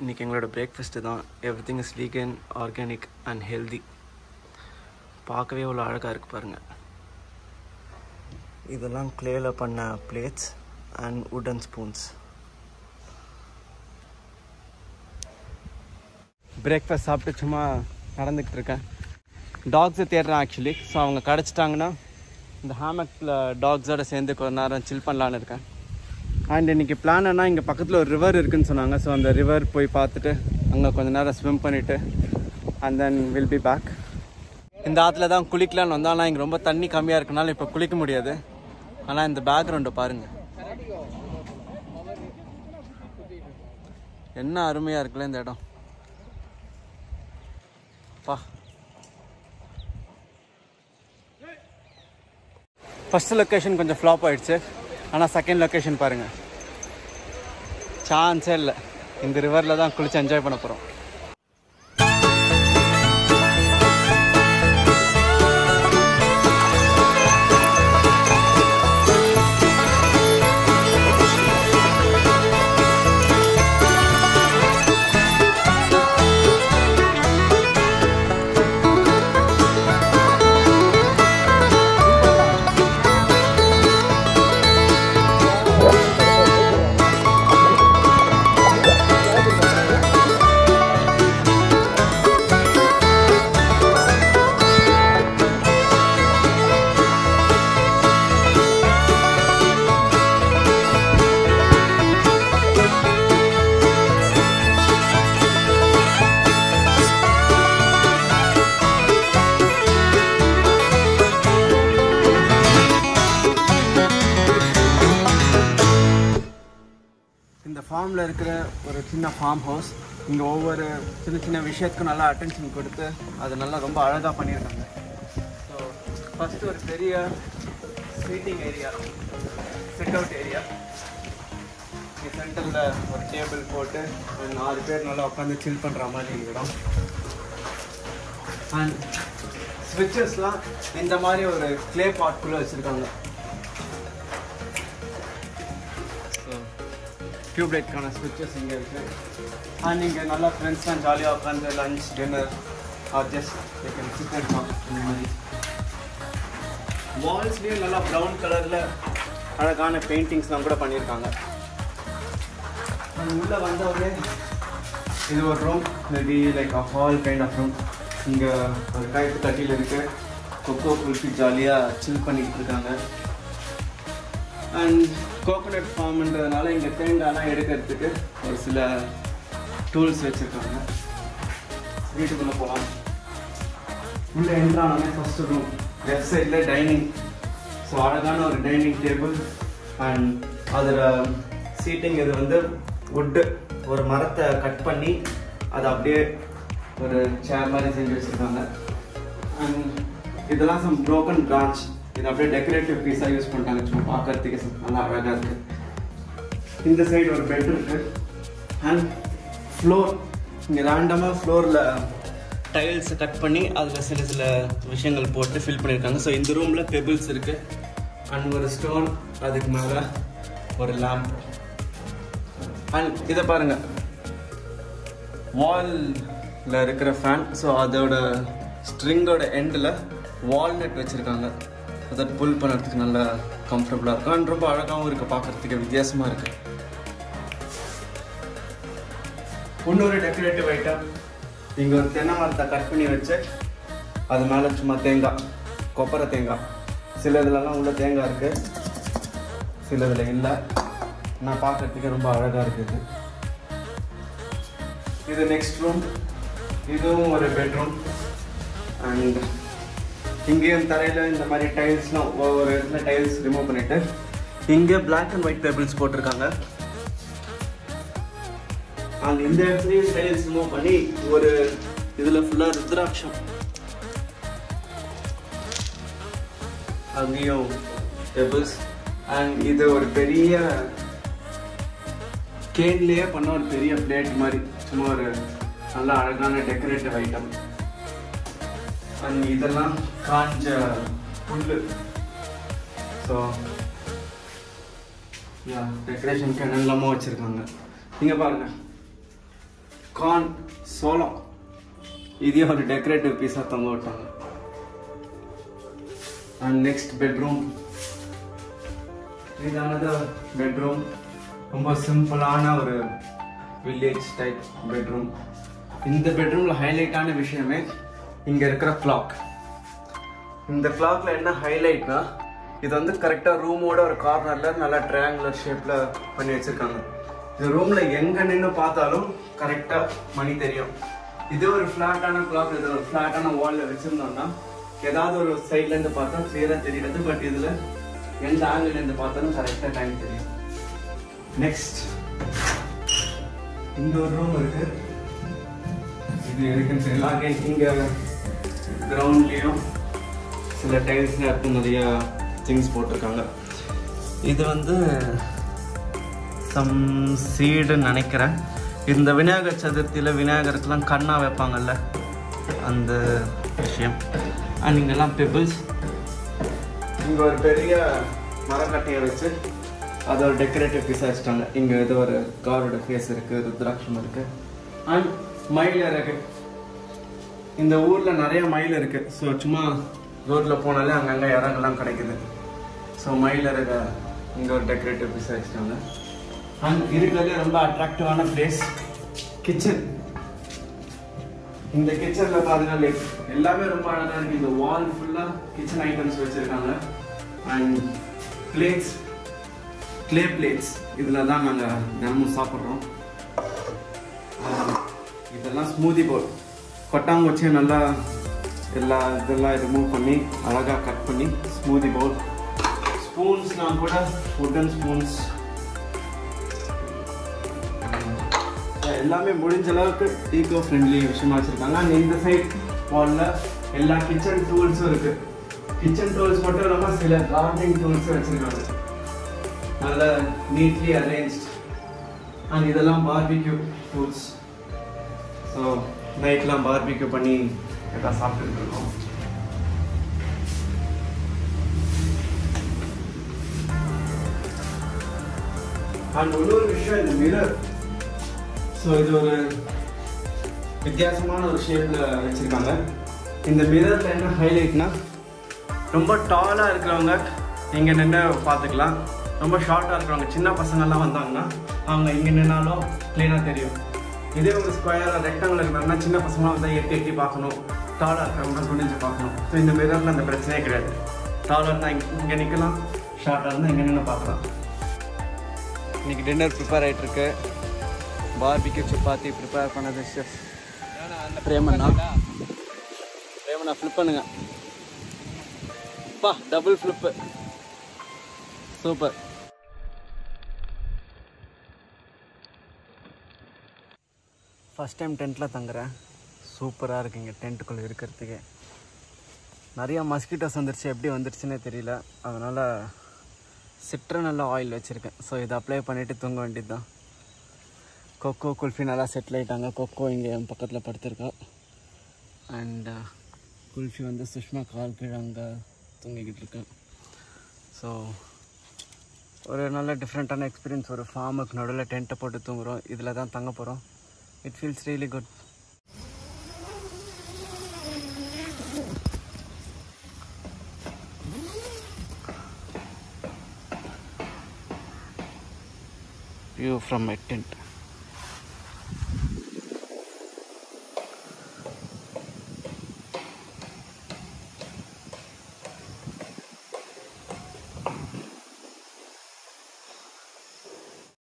இன்றைக்கி எங்களோட பிரேக்ஃபாஸ்ட்டு தான். Everything is vegan, organic and healthy. பார்க்கவே அவ்வளோ அழகாக இருக்குது பாருங்கள். இதெல்லாம் க்ளேயில் பண்ண பிளேட்ஸ் அண்ட் வுடன் ஸ்பூன்ஸ். பிரேக்ஃபாஸ்ட் சாப்பிட்டு சும்மா நடந்துக்கிட்டு இருக்கேன். டாக்ஸை தேடுறேன் ஆக்சுவலி. ஸோ அவங்க கிடச்சிட்டாங்கன்னா இந்த ஹேமக்கில் டாக்ஸோடு சேர்ந்து கொஞ்ச நேரம் சில் பண்ணலான்னு இருக்கேன். அண்ட் இன்றைக்கி பிளான் என்ன, இங்கே பக்கத்தில் ஒரு ரிவர் இருக்குதுன்னு சொன்னாங்க. ஸோ அந்த ரிவர் போய் பார்த்துட்டு அங்கே கொஞ்சம் நேரம் ஸ்விம் பண்ணிவிட்டு and then will be back. இந்த ஆற்றுல தான் குளிக்கலான்னு வந்தோம். ஆனால் இங்கே ரொம்ப தண்ணி கம்மியாக இருக்கனால இப்போ குளிக்க முடியாது. ஆனால் இந்த பேக்ரவுண்டை பாருங்கள், என்ன அருமையாக இருக்குல்ல இந்த இடம். பா, ஃபஸ்ட்டு லொக்கேஷன் கொஞ்சம் ஃப்ளாப் ஆகிடுச்சு. ஆனால் செகண்ட் லொக்கேஷன் பாருங்கள், சான்ஸே இல்லை. இந்த ரிவரில் தான் குளிச்சு என்ஜாய் பண்ண போகிறோம். இந்த ஃபார்மில் இருக்கிற ஒரு சின்ன ஃபார்ம் ஹவுஸ். இங்கே ஒவ்வொரு சின்ன சின்ன விஷயத்துக்கும் நல்லா அட்டென்ஷன் கொடுத்து அது நல்லா ரொம்ப அழகாக பண்ணியிருக்காங்க. ஸோ ஃபஸ்ட்டு ஒரு பெரிய seating area, sit out area. இங்கே சென்டரில் ஒரு டேபிள் போட்டு 4 பேர் நல்லா உட்காந்து சில் பண்ணுற மாதிரி இடம். அண்ட் ஸ்விட்சஸ்லாம் இந்த மாதிரி ஒரு க்ளே பாட்குள்ளே வச்சுருக்காங்க. டியூப்லைட்கான ஸ்விட்சஸ் இங்கே இருக்குது. அண்ட் இங்கே நல்லா ஃப்ரெண்ட்ஸ்லாம் ஜாலியாக உட்காந்து lunch, dinner are just chicken இந்த மாதிரி. வால்ஸ்லேயும் நல்லா ப்ரௌன் கலரில் அழகான பெயிண்டிங்ஸ்லாம் கூட பண்ணியிருக்காங்க. உள்ளே வந்தவொடனே இது ஒரு room, maybe like a hall kind of room. இங்கே ஒரு கைட்டு கட்டியில் இருக்குது. கொக்கோ குளிச்சு ஜாலியாக சில் பண்ணிக்கிட்டு இருக்காங்க. அண்ட் கோகோனட் ஃபார்ம்ன்றதுனால இங்கே தேங்காய்லாம் எடுக்கிறதுக்கு ஒரு சில டூல்ஸ் வச்சுருக்காங்க. வீட்டுக்குள்ளே போகலாம். உள்ளே என்ட்ரானே ஃபஸ்ட்டு ரூம், லெஃப்ட் சைடில் டைனிங். ஸோ அழகான ஒரு டைனிங் டேபிள் அண்ட் அதில் சீட்டிங். இது வந்து வுட்டு, ஒரு மரத்தை கட் பண்ணி அதை அப்படியே ஒரு சேர் மாதிரி செஞ்சு வச்சுருக்காங்க. அண்ட் இதெல்லாம் சம் ப்ரோக்கன் பிரான்ச். இது அப்படியே டெக்கரேட்டிவ் பீஸாக யூஸ் பண்ணிட்டாங்க. சும்மா பார்க்கறதுக்கு நல்லா அழகாக இருக்குது. இந்த சைடு ஒரு பெட் இருக்குது. அண்ட் ஃப்ளோர், இங்கே ரேண்டமாக ஃப்ளோரில் டைல்ஸை கட் பண்ணி அதில் சில சில விஷயங்கள் போட்டு ஃபில் பண்ணியிருக்காங்க. ஸோ இந்த ரூமில் பெபிள்ஸ் இருக்குது. அண்ட் ஒரு ஸ்டோன், அதுக்கு மேலே ஒரு லேம்ப். அண்ட் இதை பாருங்கள், வாலில் இருக்கிற ஃபேன். ஸோ அதோட ஸ்ட்ரிங்கோட எண்டில் வால்நட் வச்சுருக்காங்க. அதை புல் பண்ணுறதுக்கு நல்லா கம்ஃபர்டபுளாக இருக்கும். அண்ட் ரொம்ப அழகாகவும் இருக்குது, பார்க்குறதுக்கு வித்தியாசமாக இருக்குது. இன்னொரு டெக்கரேட்டிவ் ஐட்டம், இங்கே ஒரு தென்னை மரத்தை கட் பண்ணி வச்சு அது மேலே சும்மா தேங்காய், கொப்பரை தேங்காய். சில இதுலலாம் உள்ள தேங்காய் இருக்குது, சில இதில் இல்லை. நான் பார்க்குறதுக்கு ரொம்ப அழகாக இருக்குது. இது நெக்ஸ்ட் ரூம். இதுவும் ஒரு பெட்ரூம். அண்ட் இங்கேயும் தரையில் இந்த மாதிரி டைல்ஸ்லாம் ஒவ்வொரு இடத்துல டைல்ஸ் ரிமூவ் பண்ணிவிட்டு இங்கே பிளாக் அண்ட் ஒயிட் டேபிள்ஸ் போட்டிருக்காங்க. அண்ட் இந்த இடத்துலையும் டைல்ஸ் ரிமூவ் பண்ணி ஒரு இதில் ஃபுல்லாக ருத்ராட்சம், அங்கேயும் டேபிள்ஸ். அண்ட் இது ஒரு பெரிய கேன்லேயே பண்ண ஒரு பெரிய பிளேட் மாதிரி, சும்மா ஒரு நல்லா அழகான டெக்கரேட்டிவ் ஐட்டம். அண்ட் இதெல்லாம் காஞ்ச புல்லு. ஸோ டெக்கரேஷனுக்கு என்னெல்லாமோ வச்சுருக்காங்க. நீங்கள் பாருங்கள், கார்ன் சோளம் இதையும் ஒரு டெக்கரேட்டிவ் பீஸாக தொங்க விட்டாங்க. And next bedroom. இதானது பெட்ரூம். ரொம்ப சிம்பிளான ஒரு வில்லேஜ் டைப் பெட்ரூம். இந்த பெட்ரூம்ல ஹைலைட்டான விஷயமே இங்க இருக்கிற கிளாக். இந்த கிளாக்ல என்ன ஹைலைட்னா, இது வந்து கரெக்டா ரூமோட ஒரு கார்னர்ல நல்லா ட்ரையாங்குலர் ஷேப்ல பண்ணி வச்சிருக்காங்க. இந்த ரூம்ல எங்க நின்று பார்த்தாலும் கரெக்டா மணி தெரியும். இது ஒரு ஃபிளாட்டான கிளாக், இது ஒரு ஃபிளாட்டான வால்ல வச்சிருந்தோம்னா ஏதாவது ஒரு சைட்ல இருந்து பார்த்தா கிளியரா தெரியாது. பட் இதுல எந்த ஆங்கிள் இருந்து பார்த்தாலும் கரெக்டா டைம் தெரியும். நெக்ஸ்ட் இந்த ஒரு ரூம் இருக்கு. இது இருக்குன்னு தெரியல. அகைன் இங்க கிரவுண்ட்லயும் சில டைல்ஸ்ல இருக்கும், நிறைய திங்ஸ் போட்டிருக்காங்க. இது வந்து சம் சீடுன்னு நினைக்கிறேன். இந்த விநாயகர் சதுர்த்தியில் விநாயகருக்கெல்லாம் கண்ணா வைப்பாங்கல்ல, அந்த விஷயம். அண்ட் இங்கெல்லாம் பெபிள்ஸ். இங்கே ஒரு பெரிய மரக்கட்டையை வச்சு அதை ஒரு டெக்கரேட்டிவ் பீஸாக வச்சுட்டாங்க. இங்கே ஏதோ ஒரு காரோட ஃபேஸ் இருக்குது, ருத்ராட்சம் இருக்குது. அண்ட் மயில் இருக்கு. இந்த ஊரில் நிறைய மயில் இருக்குது. ஸோ சும்மா ரோட்டில் போனாலே அங்கங்கே இறங்கெல்லாம் கிடைக்குது. ஸோ மயில் இருக்க இங்கே ஒரு டெக்கரேட்டிவ் பீஸாக வச்சுட்டாங்க. அண்ட் இருக்கிறதுலே ரொம்ப அட்ராக்டிவான பிளேஸ் கிச்சன். இந்த கிச்சனில் பார்த்தீங்கன்னா எல்லாமே ரொம்ப அழகாக இருக்குது. இந்த வால் ஃபுல்லாக கிச்சன் ஐட்டம்ஸ் வச்சுருக்காங்க. அண்ட் பிளேட்ஸ், கிளே பிளேட்ஸ், இதில் தான் நாங்கள் தினமும் சாப்பிட்றோம். இதெல்லாம் ஸ்மூதி பவுல். கொட்டாங்குச்சியை நல்லா இதெல்லாம் ரிமூவ் பண்ணி அழகாக கட் பண்ணி ஸ்மூதி பவுல். ஸ்பூன்ஸ்லாம் கூட வுட்டன் ஸ்பூன்ஸ். எல்லாமே முடிஞ்ச அளவுக்கு ஈகோ ஃப்ரெண்ட்லி விஷயமா வச்சுருக்காங்க. அண்ட் இந்த சைட் வாலில் எல்லா கிச்சன் டூல்ஸும் இருக்குது. கிச்சன் டூல்ஸ் மட்டும் இல்லாமல் சில கார்டனிங் டூல்ஸும் வச்சுருக்காங்க, நல்ல நீட்லி அரேஞ்ச்ட். அண்ட் இதெல்லாம் பார்பிக்யூ டூல்ஸ். ஸோ நைட்லாம் பார்பிக்யூ பண்ணி எல்லாம் சாப்பிட்டுட்டு இருக்கோம். அண்ட் இன்னொரு விஷயம், இந்த மிரர். ஸோ இது ஒரு வித்தியாசமான ஒரு ஷேப்பில் வச்சுருக்காங்க. இந்த மிரரில் என்ன ஹைலைட்னா, ரொம்ப டாலாக இருக்கிறவங்க இங்கே நின்று பார்த்துக்கலாம். ரொம்ப ஷார்ட்டாக இருக்கிறவங்க, சின்ன பசங்கள்லாம் வந்தாங்கன்னா அவங்க இங்கே நின்னாலும் க்ளீனாக தெரியும். இதே ஒரு ஸ்கொயராக ரெக்டாங்கில் இருக்கிறாங்கன்னா சின்ன பசங்களாம் வந்தால் எட்டி பார்க்கணும், டாலாக இருக்கிறவங்க குனிஞ்சு பார்க்கணும். ஸோ இந்த மிரரில் அந்த பிரச்சனையே கிடையாது. டாலாக இருந்தால் இங்கே நிற்கலாம், ஷார்ட்டாக இருந்தால் இங்கே நின்று பார்க்கலாம். இன்றைக்கி டின்னர் ப்ரிப்பேர் ஆகிட்டுருக்கு. பார்பிக்யூ சப்பாத்தி ப்ரிப்பேர் பண்ணது ஷெஃப் பிரேமண்ணா. பிரேமண்ணா ஃப்ளிப் பண்ணுங்க. பா, double flip, super. First time டென்ட்டில் தங்குறேன். சூப்பராக இருக்குங்க டென்ட்டுக்குள்ளே இருக்கிறதுக்கே. நிறையா மஸ்கிட்டோஸ் வந்துருச்சு, எப்படி வந்துருச்சுன்னே தெரியல. அதனால் சிட்ரனல்ல ஆயில் வச்சுருக்கேன். ஸோ இதை அப்ளை பண்ணிவிட்டு தூங்க வேண்டியது தான். கொக்கோ குல்ஃபி நல்லா செட்டில் ஆகிட்டாங்க. கொக்கோ இங்கே என் பக்கத்தில் படுத்திருக்கா. அண்ட் குல்ஃபி வந்து சுஷ்மா கால் கீழே அங்கே தூங்கிக்கிட்டு இருக்கேன். ஸோ ஒரு நல்ல டிஃப்ரெண்ட்டான எக்ஸ்பீரியன்ஸ். ஒரு ஃபார்முக்கு நடுவில் டென்ட்டை போட்டு தூங்குகிறோம். இதில் தான் தங்க போகிறோம். It feels really good. View from my tent.